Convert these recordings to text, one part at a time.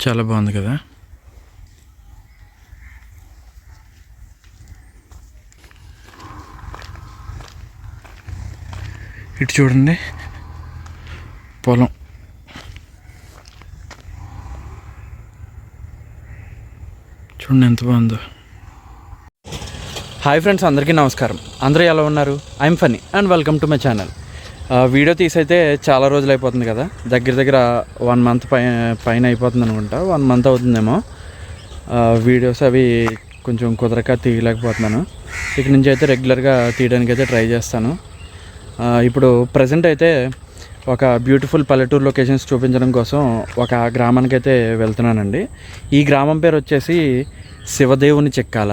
చాలా బాగుంది కదా. ఇటు చూడండి, పొలం. చూడండి ఎంత బాగుందో. హాయ్ ఫ్రెండ్స్, అందరికీ నమస్కారం. అందరూ ఎలా ఉన్నారు? I'm Phani and welcome to my channel. Video తీసైతే చాలా రోజులు అయిపోతుంది కదా, దగ్గర 1 మంత్ పైన అయిపోతుంది అనుకుంటా. 1 మంత్ అవుతుందేమో. వీడియోస్ అవి కొంచెం కుదరక తీయలేకపోతున్నాను. ఇక నుంచి అయితే రెగ్యులర్గా తీయడానికి అయితే ట్రై చేస్తాను. ఇప్పుడు ప్రజెంట్ అయితే ఒక బ్యూటిఫుల్ పల్లెటూరు లొకేషన్స్ చూపించడం కోసం ఒక గ్రామానికి అయితే వెళ్తున్నానండి. ఈ గ్రామం పేరు వచ్చేసి శివదేవుని చిక్కాల.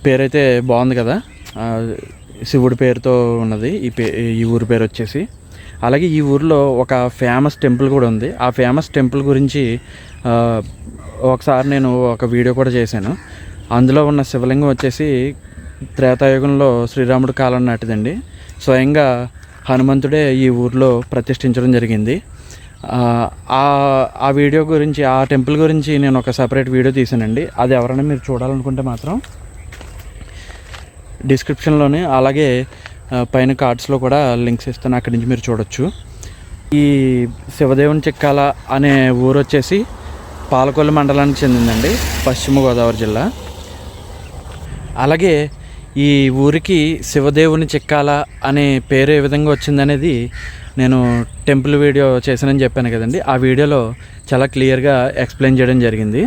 పేరైతే బాగుంది కదా, శివుడి పేరుతో ఉన్నది ఈ ఊరి పేరు వచ్చేసి. అలాగే ఈ ఊరిలో ఒక ఫేమస్ టెంపుల్ కూడా ఉంది. ఆ ఫేమస్ టెంపుల్ గురించి ఒకసారి నేను ఒక వీడియో కూడా చేశాను. అందులో ఉన్న శివలింగం వచ్చేసి త్రేతాయుగంలో శ్రీరాముడి కాలం నాటిదండి. స్వయంగా హనుమంతుడే ఈ ఊరిలో ప్రతిష్ఠించడం జరిగింది. ఆ వీడియో గురించి, ఆ టెంపుల్ గురించి నేను ఒక సపరేట్ వీడియో తీసానండి. అది ఎవరైనా మీరు చూడాలనుకుంటే మాత్రం డిస్క్రిప్షన్లోనే, అలాగే పైన కార్డ్స్లో కూడా లింక్స్ ఇస్తాను, అక్కడి నుంచి మీరు చూడొచ్చు. ఈ శివదేవుని చిక్కాల అనే ఊరు వచ్చేసి పాలకొల్లు మండలానికి చెందిందండి, పశ్చిమ గోదావరి జిల్లా. అలాగే ఈ ఊరికి శివదేవుని చిక్కాల అనే పేరు ఏ విధంగా వచ్చిందనేది నేను టెంపుల్ వీడియో చేశానని చెప్పాను కదండి. ఆ వీడియోలో చాలా క్లియర్గా ఎక్స్ప్లెయిన్ చేయడం జరిగింది.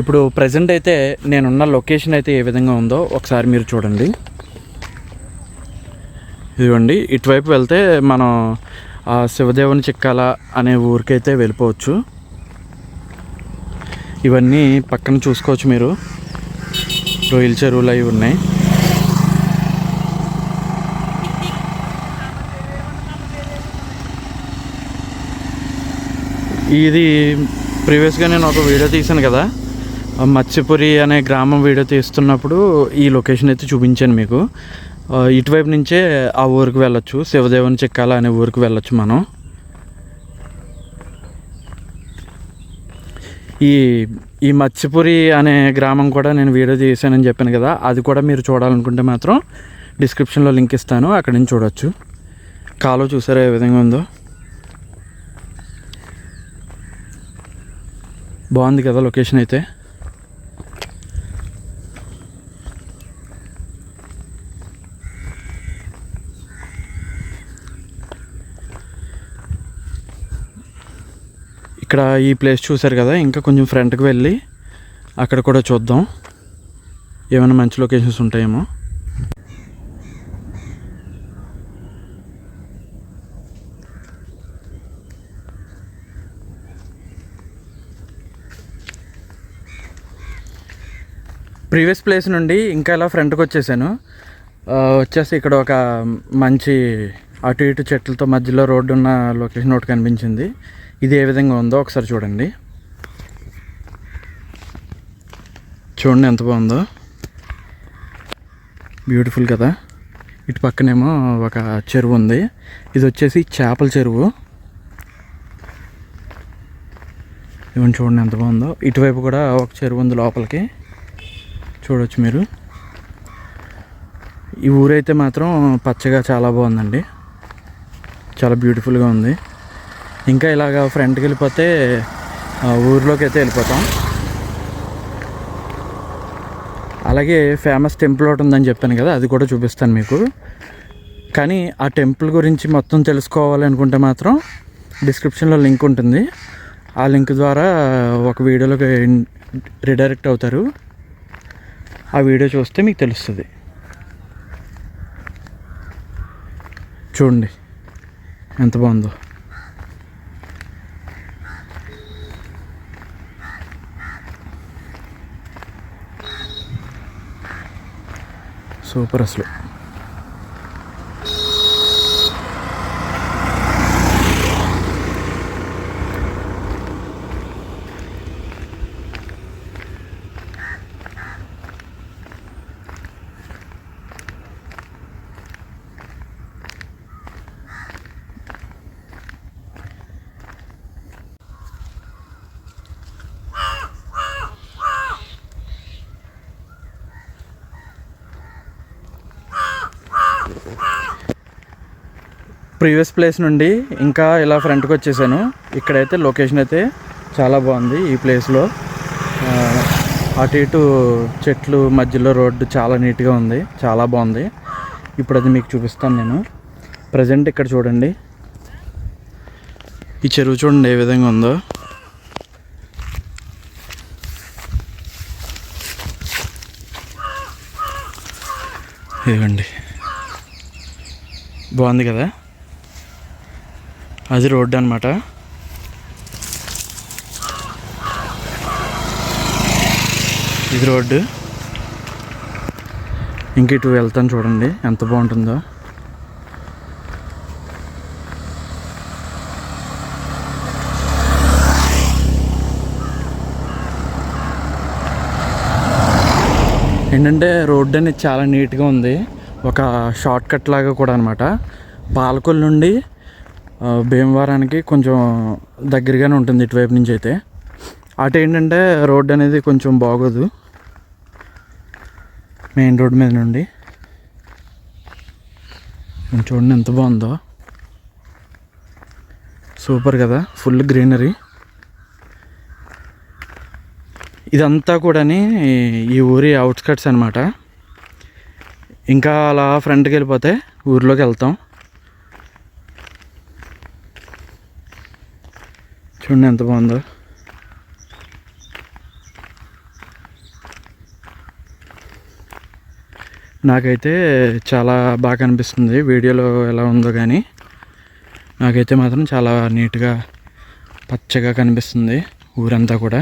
ఇప్పుడు ప్రజెంట్ అయితే నేనున్న లొకేషన్ అయితే ఏ విధంగా ఉందో ఒకసారి మీరు చూడండి. ఇదిగోండి, ఇటువైపు వెళ్తే మనం ఆ శివదేవుని చిక్కాల అనే ఊరికైతే వెళ్ళిపోవచ్చు. ఇవన్నీ పక్కన చూసుకోవచ్చు మీరు, రొయ్యల చెరువులు అవి ఉన్నాయి. ఇది ప్రీవియస్గా నేను ఒక వీడియో తీశాను కదా, మత్స్యపురి అనే గ్రామం వీడియో తీస్తున్నప్పుడు ఈ లొకేషన్ అయితే చూపించాను మీకు. ఇటువైపు నుంచే ఆ ఊరికి వెళ్ళొచ్చు, శివదేవుని చిక్కాల అనే ఊరికి వెళ్ళొచ్చు మనం. ఈ మత్స్యపురి అనే గ్రామం కూడా నేను వీడియో తీసానని చెప్పాను కదా, అది కూడా మీరు చూడాలనుకుంటే మాత్రం డిస్క్రిప్షన్లో లింక్ ఇస్తాను, అక్కడి నుంచి చూడవచ్చు. కాలువ చూసారా ఏ విధంగా ఉందో, బాగుంది కదా లొకేషన్ అయితే. ఇక్కడ ఈ ప్లేస్ చూసారు కదా, ఇంకా కొంచెం ఫ్రంట్కి వెళ్ళి అక్కడ కూడా చూద్దాం, ఏమైనా మంచి లొకేషన్స్ ఉంటాయేమో. ప్రీవియస్ ప్లేస్ నుండి ఇంకా ఇలా ఫ్రంట్కి వచ్చేసాను. వచ్చేసి ఇక్కడ ఒక మంచి అటు ఇటు చెట్లతో మధ్యలో రోడ్డు ఉన్న లొకేషన్ ఒకటి కనిపించింది. ఇది ఏ విధంగా ఉందో ఒకసారి చూడండి. చూడండి ఎంత బాగుందో, బ్యూటిఫుల్ కదా. ఇటు పక్కనేమో ఒక చెరువు ఉంది, ఇది వచ్చేసి చేపల చెరువు. ఇవన్నీ చూడండి ఎంత బాగుందో. ఇటువైపు కూడా ఒక చెరువు ఉంది, లోపలికి చూడవచ్చు మీరు. ఈ ఊరైతే మాత్రం పచ్చగా చాలా బాగుందండి, చాలా బ్యూటిఫుల్గా ఉంది. ఇంకా ఇలాగ ఫ్రంట్కి వెళ్ళిపోతే ఊరిలోకి అయితే వెళ్ళిపోతాం. అలాగే ఫేమస్ టెంపుల్ ఒకటి ఉందని చెప్పాను కదా, అది కూడా చూపిస్తాను మీకు. కానీ ఆ టెంపుల్ గురించి మొత్తం తెలుసుకోవాలి అనుకుంటే మాత్రం డిస్క్రిప్షన్లో లింక్ ఉంటుంది. ఆ లింక్ ద్వారా ఒక వీడియోలోకి రిడైరెక్ట్ అవుతారు. ఆ వీడియో చూస్తే మీకు తెలుస్తుంది. చూడండి ఎంత బాగుందో. సూపర్ అసలు. ప్రీవియస్ ప్లేస్ నుండి ఇంకా ఇలా ఫ్రంట్కి వచ్చేసాను. ఇక్కడైతే లొకేషన్ అయితే చాలా బాగుంది. ఈ ప్లేస్లో అటు ఇటు చెట్లు మధ్యలో రోడ్డు చాలా నీట్గా ఉంది, చాలా బాగుంది. ఇప్పుడు అది మీకు చూపిస్తాను నేను. ప్రజెంట్ ఇక్కడ చూడండి, ఈ చెరువు చూడండి ఏ విధంగా ఉందో. ఇదిగోండి, బాగుంది కదా. అది రోడ్డు అనమాట. ఇది రోడ్డు. ఇంక ఇటు వెళ్తాను చూడండి ఎంత బాగుంటుందో. ఏంటంటే రోడ్డు అనేది చాలా నీట్గా ఉంది. ఒక షార్ట్ కట్ లాగా కూడా అనమాట. పాలకొల్లు నుండి భీమవరానికి కొంచెం దగ్గరగానే ఉంటుంది ఇటువైపు నుంచి అయితే. అటు ఏంటంటే రోడ్డు అనేది కొంచెం బాగోదు. మెయిన్ రోడ్ మీద నుండి చూడండి ఎంత బాగుందో. సూపర్ కదా, ఫుల్ గ్రీనరీ. ఇదంతా కూడా ఈ ఊరి అవుట్స్కట్స్ అనమాట. ఇంకా అలా ఫ్రంట్కి వెళ్ళిపోతే ఊర్లోకి వెళ్తాం. చూడండి ఎంత బాగుందో. నాకైతే చాలా బాగా అనిపిస్తుంది. వీడియోలో ఎలా ఉందో కానీ నాకైతే మాత్రం చాలా నీట్గా పచ్చగా కనిపిస్తుంది ఊరంతా కూడా.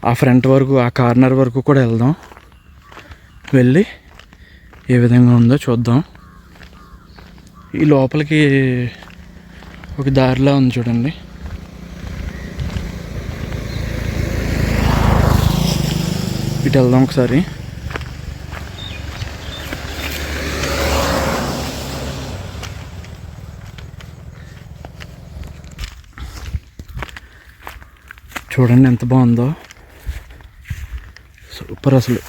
ఆ ఫ్రంట్ వరకు, ఆ కార్నర్ వరకు కూడా వెళ్దాం. వెళ్ళి ఏ విధంగా ఉందో చూద్దాం. ఈ లోపలికి ఒక దారిలా ఉంది చూడండి. ఇటు వెళ్దాం ఒకసారి. చూడండి ఎంత బాగుందో, సూపర్ అసలు.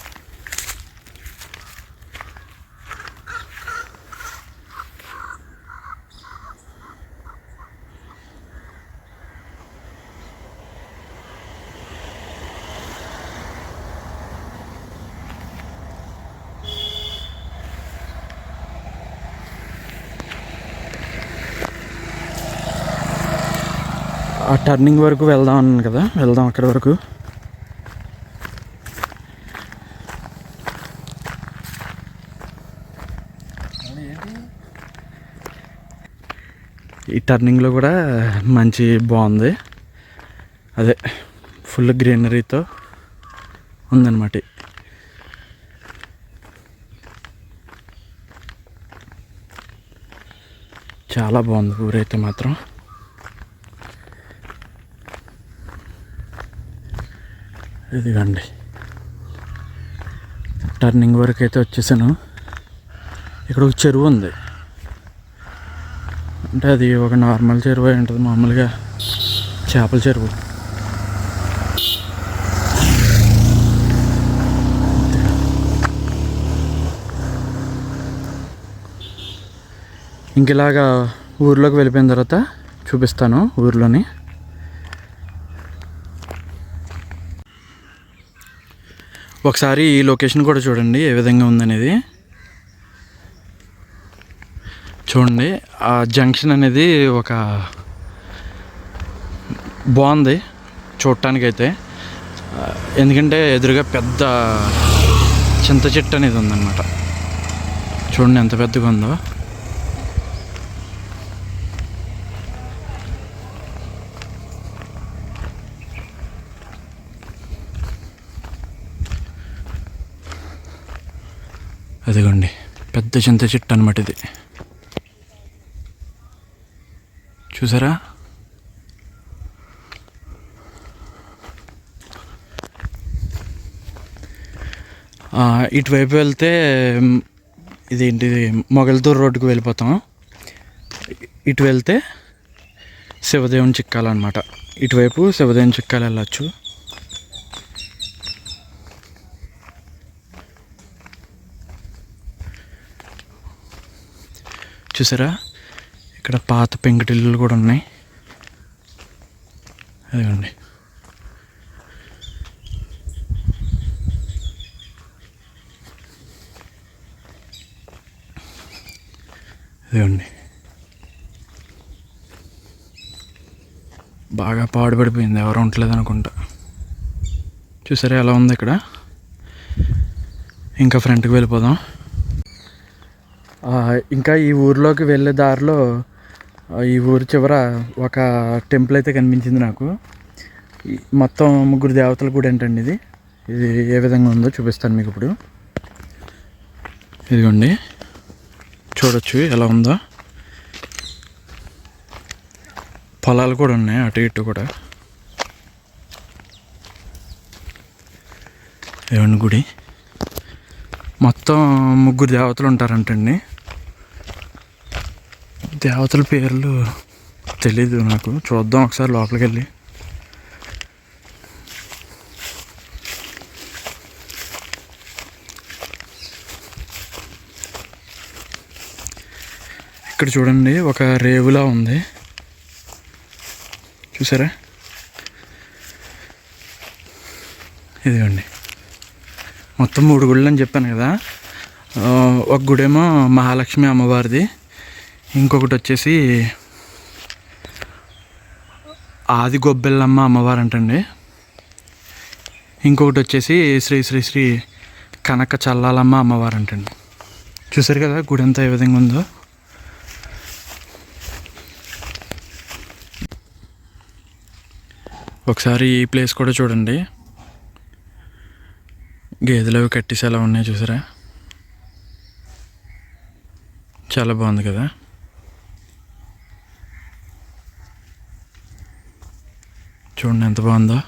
ఆ టర్నింగ్ వరకు వెళ్దాం అన్నాను కదా, వెళ్దాం అక్కడి వరకు. ఈ టర్నింగ్లో కూడా మంచి బాగుంది. అదే ఫుల్ గ్రీనరీతో ఉందన్నమాట. చాలా బాగుంది ఊరైతే మాత్రం. ఇదిగండి టర్నింగ్ వరకు అయితే వచ్చేసాను. ఇక్కడ ఒక చెరువు ఉంది. అంటే అది ఒక నార్మల్ చెరువు అయి ఉంటుంది, మామూలుగా చేపల చెరువు. ఇంక ఇలాగా ఊర్లోకి వెళ్ళిపోయిన తర్వాత చూపిస్తాను ఊర్లోని. ఒకసారి ఈ లొకేషన్ కూడా చూడండి ఏ విధంగా ఉందనేది. చూడండి ఆ జంక్షన్ అనేది ఒక బాగుంది చూడటానికైతే. ఎందుకంటే ఎదురుగా పెద్ద చింత చెట్టు అనేది ఉందన్నమాట. చూడండి ఎంత పెద్దగా ఉందో. అదిగోండి పెద్ద చింత చెట్టు అన్నమాట ఇది. చూసారా? ఇటువైపు వెళ్తే ఇదేంటిది మొగల్తూరు రోడ్డుకు వెళ్ళిపోతాం. ఇటు వెళ్తే శివదేవుని చిక్కాల అనమాట. ఇటువైపు శివదేవుని చిక్కాల వెళ్ళచ్చు. చూసారా ఇక్కడ పాత పెంకుటిల్లులు కూడా ఉన్నాయి. అదిగోండి. అదిగోండి, బాగా పాడుపడిపోయింది, ఎవరు ఉండలేదు అనుకుంటా. చూసారా ఎలా ఉంది ఇక్కడ. ఇంకా ఫ్రంట్కి వెళ్ళిపోదాం. ఇంకా ఈ ఊరిలోకి వెళ్ళే దారిలో ఈ ఊరి చివర ఒక టెంపుల్ అయితే కనిపించింది నాకు. మొత్తం 3 దేవతల గుడి ఏంటండి ఇది. ఇది ఏ విధంగా ఉందో చూపిస్తాను మీకు ఇప్పుడు. ఇదిగోండి, చూడొచ్చు ఎలా ఉందో. పొలాలు కూడా ఉన్నాయి అటు ఇటు కూడా. ఇదిగోండి గుడి. మొత్తం 3 దేవతలు ఉంటారంటండి. దేవతల పేర్లు తెలీదు నాకు. చూద్దాం ఒకసారి లోపలికి వెళ్ళి. ఇక్కడ చూడండి, ఒక రేవులా ఉంది, చూసారా. ఇదిగోండి, మొత్తం 3 గుళ్ళు అని చెప్పాను కదా. ఒక గుడేమో మహాలక్ష్మి అమ్మవారిది, ఇంకొకటి వచ్చేసి ఆది గొబ్బెల్లమ్మ అమ్మవారు అంటండి, ఇంకొకటి వచ్చేసి శ్రీ శ్రీ శ్రీ కనక చల్లాలమ్మ అమ్మవారు అంటండి. చూసారు కదా గుడి అంతా ఏ విధంగా ఉందో. ఒకసారి ఈ ప్లేస్ కూడా చూడండి, గేదెలు అవి కట్టేసి ఎలా ఉన్నాయి చూసారా. చాలా బాగుంది కదా. చూడండి ఎంత బాగుందో.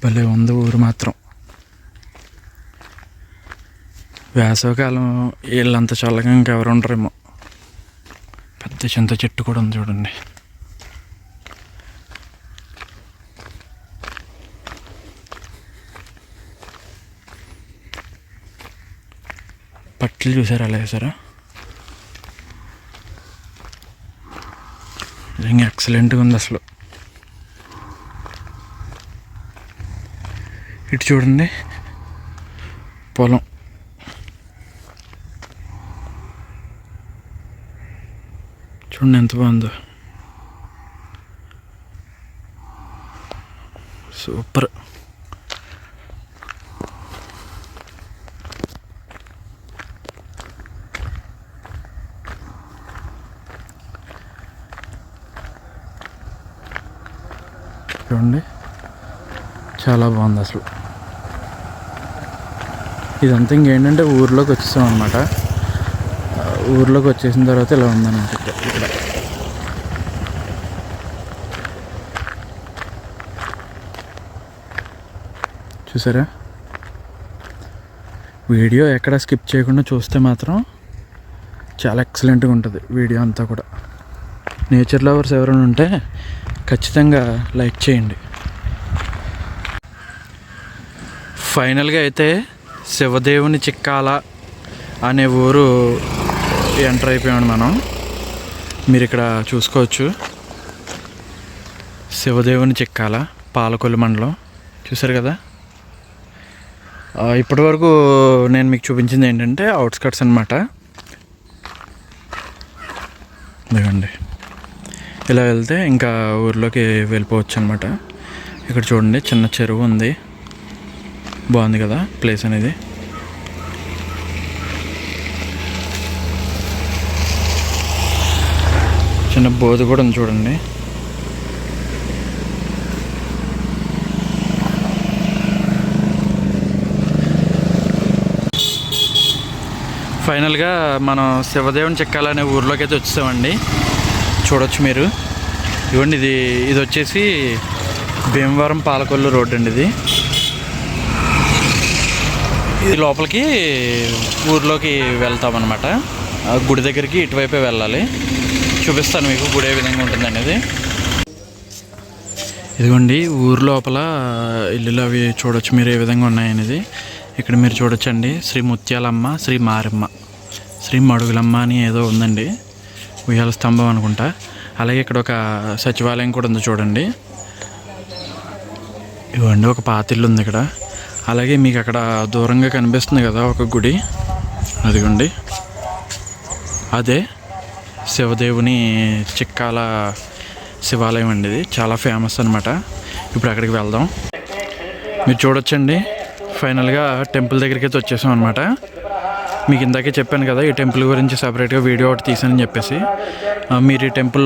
భలే ఉంది ఊరు మాత్రం. వేసవికాలం వీళ్ళంత చల్లగా ఇంకెవరు ఉండరేమో. పెద్ద చింత చెట్టు కూడా ఉంది చూడండి. పట్లు చూసారా అలా వేసారా. నిజంగా ఎక్సలెంట్గా ఉంది అసలు. ఇటు చూడండి పొలం. చూడండి ఎంత బాగుందో, సూపర్. చూడండి చాలా బాగుంది అసలు. ఇదంతా ఇంకేంటంటే ఊర్లోకి వచ్చేసాం అనమాట. ఊర్లోకి వచ్చేసిన తర్వాత ఇలా ఉందన్నమాట ఇక్కడ. చూసారా, వీడియో ఎక్కడ స్కిప్ చేయకుండా చూస్తే మాత్రం చాలా ఎక్సలెంట్గా ఉంటుంది వీడియో అంతా కూడా. నేచర్ లవర్స్ ఎవరైనా ఉంటే ఖచ్చితంగా లైక్ చేయండి. ఫైనల్గా అయితే శివదేవుని చిక్కాల అనే ఊరు ఎంటర్ అయిపోయాము మనం. మీరు ఇక్కడ చూసుకోవచ్చు, శివదేవుని చిక్కాల, పాలకొల్లు మండలం. చూసారు కదా. ఇప్పటి వరకు నేను మీకు చూపించింది ఏంటంటే అవుట్స్కట్స్ అనమాట. ఇదిగోండి, ఇలా వెళ్తే ఇంకా ఊర్లోకి వెళ్ళిపోవచ్చు అనమాట. ఇక్కడ చూడండి చిన్న చెరువు ఉంది, బాగుంది కదా ప్లేస్ అనేది. చిన్న బోధ కూడా ఉంది చూడండి. ఫైనల్గా మనం శివదేవుని చిక్కాల అనే ఊర్లోకి అయితే వచ్చేసామండి. చూడొచ్చు మీరు. ఇవ్వండి, ఇది వచ్చేసి భీమవరం పాలకొల్లు రోడ్ అండి. ఇది లోపలికి ఊర్లోకి వెళ్తామన్నమాట. గుడి దగ్గరికి ఇటువైపే వెళ్ళాలి. చూపిస్తాను మీకు గుడి ఏ విధంగా ఉంటుంది అనేది. ఇదిగోండి ఊరు లోపల ఇల్లులు అవి చూడొచ్చు మీరు ఏ విధంగా ఉన్నాయనేది. ఇక్కడ మీరు చూడొచ్చండి శ్రీ ముత్యాలమ్మ, శ్రీ మారమ్మ, శ్రీ మడుగులమ్మ అని ఏదో ఉందండి, ఉయ్యాల స్తంభం అనుకుంటా. అలాగే ఇక్కడ ఒక సచివాలయం కూడా ఉంది చూడండి. ఇవ్వండి ఒక పాత ఇల్లు ఉంది ఇక్కడ. అలాగే మీకు అక్కడ దూరంగా కనిపిస్తుంది కదా ఒక గుడి, అదిగోండి అదే శివదేవుని చిక్కాల శివాలయం అండి. ఇది చాలా ఫేమస్ అనమాట. ఇప్పుడు అక్కడికి వెళ్దాం. మీరు చూడొచ్చండి ఫైనల్గా టెంపుల్ దగ్గరికి అయితే వచ్చేసాం అనమాట. మీకు ఇందాకే చెప్పాను కదా ఈ టెంపుల్ గురించి సపరేట్గా వీడియో ఒకటి తీసానని చెప్పేసి. మీరు ఈ టెంపుల్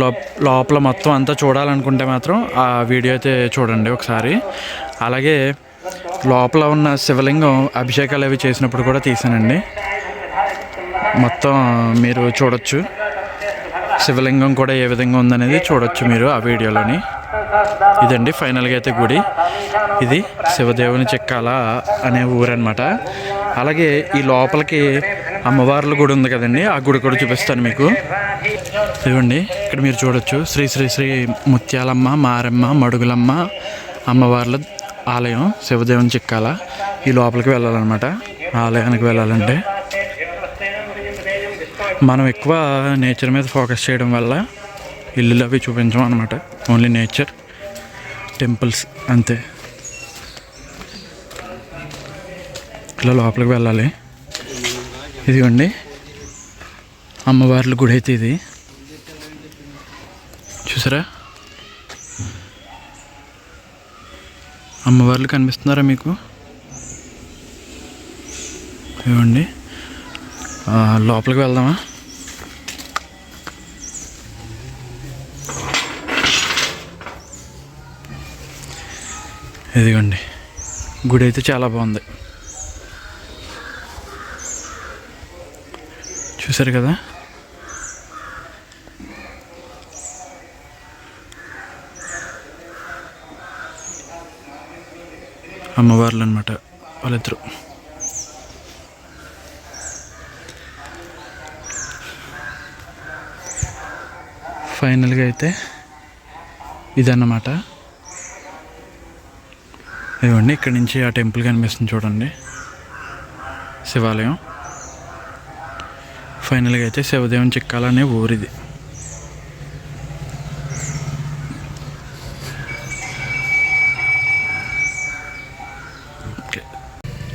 లోపల మొత్తం అంతా చూడాలనుకుంటే మాత్రం ఆ వీడియో అయితే చూడండి ఒకసారి. అలాగే లోపల ఉన్న శివలింగం అభిషేకాలు అవి చేసినప్పుడు కూడా తీసానండి, మొత్తం మీరు చూడొచ్చు. శివలింగం కూడా ఏ విధంగా ఉందనేది చూడొచ్చు మీరు ఆ వీడియోలోని. ఇదండి ఫైనల్గా అయితే గుడి. ఇది శివదేవుని చిక్కాల అనే ఊరు అనమాట. అలాగే ఈ లోపలికి అమ్మవార్ల గుడి ఉంది కదండి, ఆ గుడి కూడా చూపిస్తాను మీకు. ఇదిగోండి ఇక్కడ మీరు చూడొచ్చు శ్రీ శ్రీ శ్రీ ముత్యాలమ్మ, మారమ్మ, మడుగులమ్మ అమ్మవార్ల ఆలయం శివదేవుని చిక్కాల. ఈ లోపలికి వెళ్ళాలన్నమాట. ఆలయానికి వెళ్ళాలంటే మనం ఎక్కువ నేచర్ మీద ఫోకస్ చేయడం వల్ల ఇల్లులు అవి చూపించాం అనమాట. ఓన్లీ నేచర్, టెంపుల్స్ అంతే. ఇలా లోపలికి వెళ్ళాలి. ఇదిగోండి అమ్మవార్ల గుడి అయితే ఇది చూసారా. అమ్మవార్లు కనిపిస్తున్నారా మీకు? ఇదిగోండి లోపలికి వెళ్దామా? ఇదిగోండి గుడి అయితే చాలా బాగుంది చూసారు కదా. అమ్మవార్లు అనమాట వాళ్ళిద్దరు. ఫైనల్గా అయితే ఇదన్నమాట. ఇవ్వండి ఇక్కడ నుంచి ఆ టెంపుల్ కనిపిస్తుంది చూడండి, శివాలయం. ఫైనల్గా అయితే శివదేవుని చిక్కాల అనే ఊరిది.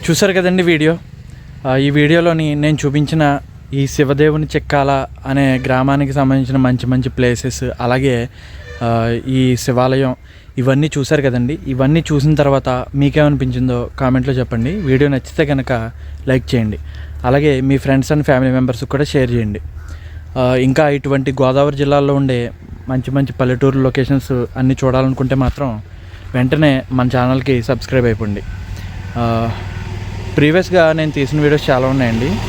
చూసారు కదండి వీడియో. ఈ వీడియోలోని నేను చూపించిన ఈ శివదేవుని చిక్కాల అనే గ్రామానికి సంబంధించిన మంచి మంచి ప్లేసెస్, అలాగే ఈ శివాలయం ఇవన్నీ చూసారు కదండి. ఇవన్నీ చూసిన తర్వాత మీకేమనిపించిందో కామెంట్లో చెప్పండి. వీడియో నచ్చితే కనుక లైక్ చేయండి. అలాగే మీ ఫ్రెండ్స్ అండ్ ఫ్యామిలీ మెంబర్స్కి కూడా షేర్ చేయండి. ఇంకా ఇటువంటి గోదావరి జిల్లాలో ఉండే మంచి మంచి పల్లెటూరు లొకేషన్స్ అన్నీ చూడాలనుకుంటే మాత్రం వెంటనే మన ఛానల్కి సబ్స్క్రైబ్ అయిపోండి. ప్రీవియస్గా నేను తీసిన వీడియోస్ చాలా ఉన్నాయండి.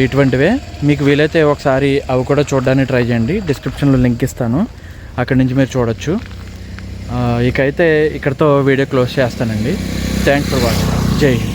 ఇటువంటివే. మీకు వీలైతే ఒకసారి అవి కూడా చూడడానికి ట్రై చేయండి. డిస్క్రిప్షన్లో లింక్ ఇస్తాను, అక్కడి నుంచి మీరు చూడొచ్చు. ఇకైతే ఇక్కడితో వీడియో క్లోజ్ చేస్తానండి. Thanks for watching. జై హింద్.